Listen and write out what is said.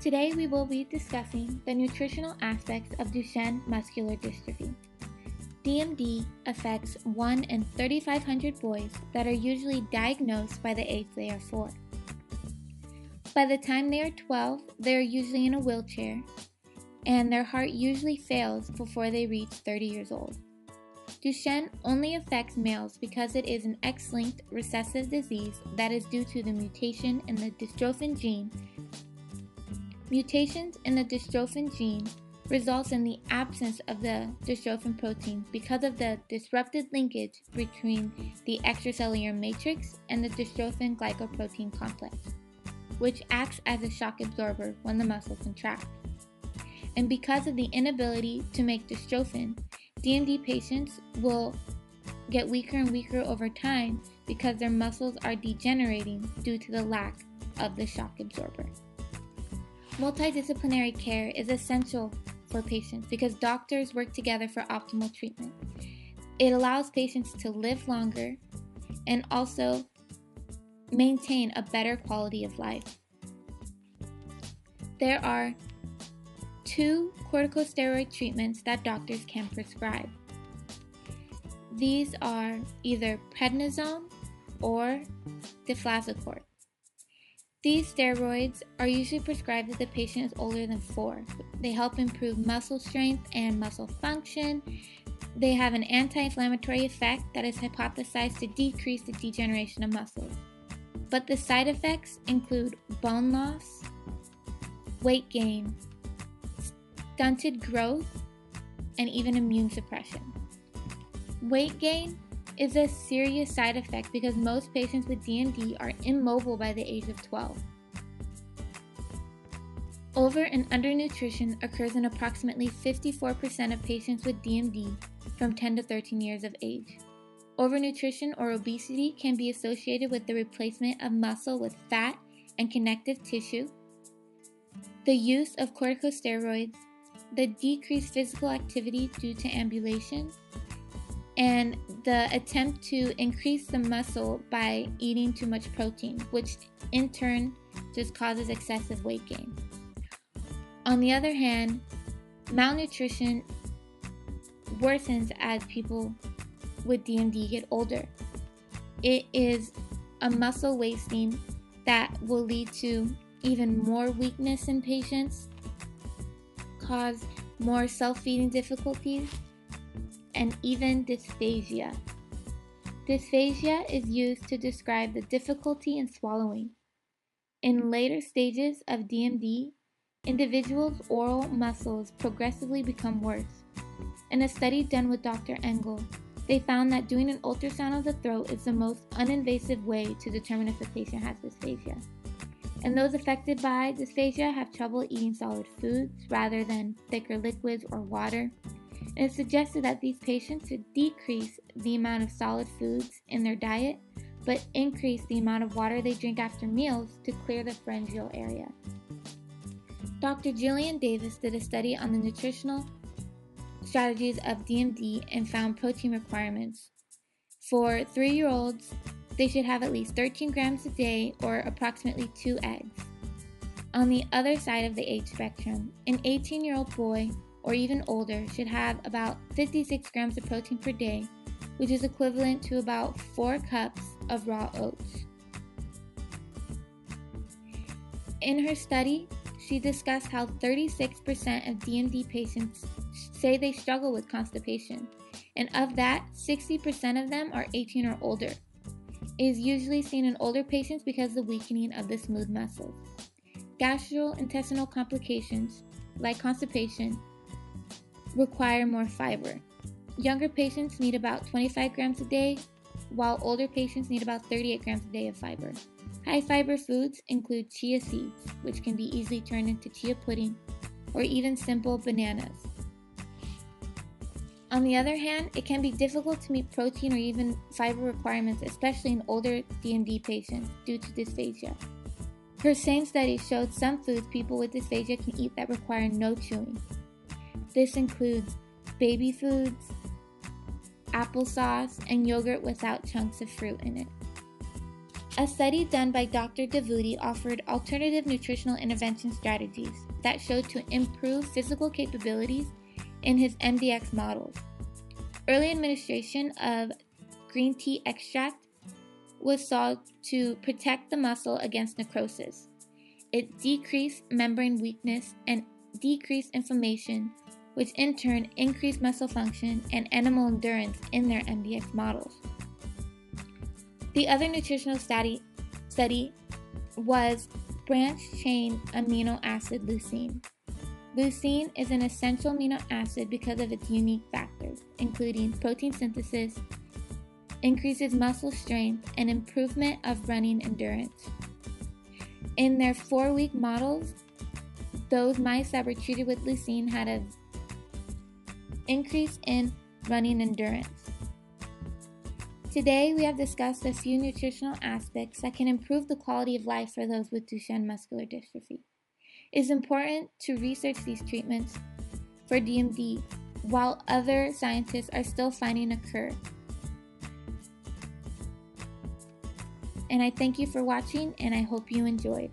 Today we will be discussing the nutritional aspects of Duchenne muscular dystrophy. DMD affects 1 in 3,500 boys that are usually diagnosed by the age they are 4. By the time they are 12, they are usually in a wheelchair, and their heart usually fails before they reach 30 years old. Duchenne only affects males because it is an X-linked recessive disease that is due to the mutation in the dystrophin gene. Mutations in the dystrophin gene results in the absence of the dystrophin protein because of the disrupted linkage between the extracellular matrix and the dystrophin glycoprotein complex, which acts as a shock absorber when the muscle contracts. And because of the inability to make dystrophin, DMD patients will get weaker and weaker over time because their muscles are degenerating due to the lack of the shock absorber. Multidisciplinary care is essential for patients because doctors work together for optimal treatment. It allows patients to live longer and also maintain a better quality of life. There are 2 corticosteroid treatments that doctors can prescribe. These are either prednisone or deflazacort. These steroids are usually prescribed if the patient is older than 4. They help improve muscle strength and muscle function. They have an anti-inflammatory effect that is hypothesized to decrease the degeneration of muscles. But the side effects include bone loss, weight gain, stunted growth, and even immune suppression. Weight gain is a serious side effect because most patients with DMD are immobile by the age of 12. Over and undernutrition occurs in approximately 54% of patients with DMD from 10 to 13 years of age. Overnutrition or obesity can be associated with the replacement of muscle with fat and connective tissue, the use of corticosteroids, the decreased physical activity due to ambulation, and the attempt to increase the muscle by eating too much protein, which in turn just causes excessive weight gain. On the other hand, malnutrition worsens as people with DMD get older. It is a muscle wasting that will lead to even more weakness in patients, cause more self-feeding difficulties, and even dysphagia. Dysphagia is used to describe the difficulty in swallowing. In later stages of DMD, individuals' oral muscles progressively become worse. In a study done with Dr. Engel, they found that doing an ultrasound of the throat is the most uninvasive way to determine if a patient has dysphagia. And those affected by dysphagia have trouble eating solid foods rather than thicker liquids or water. And it's suggested that these patients should decrease the amount of solid foods in their diet, but increase the amount of water they drink after meals to clear the pharyngeal area. Dr. Jillian Davis did a study on the nutritional strategies of DMD and found protein requirements. For 3-year-olds, they should have at least 13 grams a day or approximately 2 eggs. On the other side of the age spectrum, an 18-year-old boy or even older should have about 56 grams of protein per day, which is equivalent to about 4 cups of raw oats. In her study, she discussed how 36% of DMD patients say they struggle with constipation, and of that, 60% of them are 18 or older. It is usually seen in older patients because of the weakening of the smooth muscles. Gastrointestinal complications, like constipation, require more fiber. Younger patients need about 25 grams a day, while older patients need about 38 grams a day of fiber. High fiber foods include chia seeds, which can be easily turned into chia pudding, or even simple bananas. On the other hand, it can be difficult to meet protein or even fiber requirements, especially in older DMD patients due to dysphagia. Her same study showed some foods people with dysphagia can eat that require no chewing. This includes baby foods, applesauce, and yogurt without chunks of fruit in it. A study done by Dr. Devuti offered alternative nutritional intervention strategies that showed to improve physical capabilities in his MDX models. Early administration of green tea extract was sought to protect the muscle against necrosis. It decreased membrane weakness and decreased inflammation, which in turn increased muscle function and animal endurance in their MDX models. The other nutritional study was branched-chain amino acid leucine. Leucine is an essential amino acid because of its unique factors, including protein synthesis, increases muscle strength, and improvement of running endurance. In their 4-week models, those mice that were treated with leucine had an increase in running endurance. Today, we have discussed a few nutritional aspects that can improve the quality of life for those with Duchenne muscular dystrophy. It is important to research these treatments for DMD while other scientists are still finding a cure. And I thank you for watching, and I hope you enjoyed.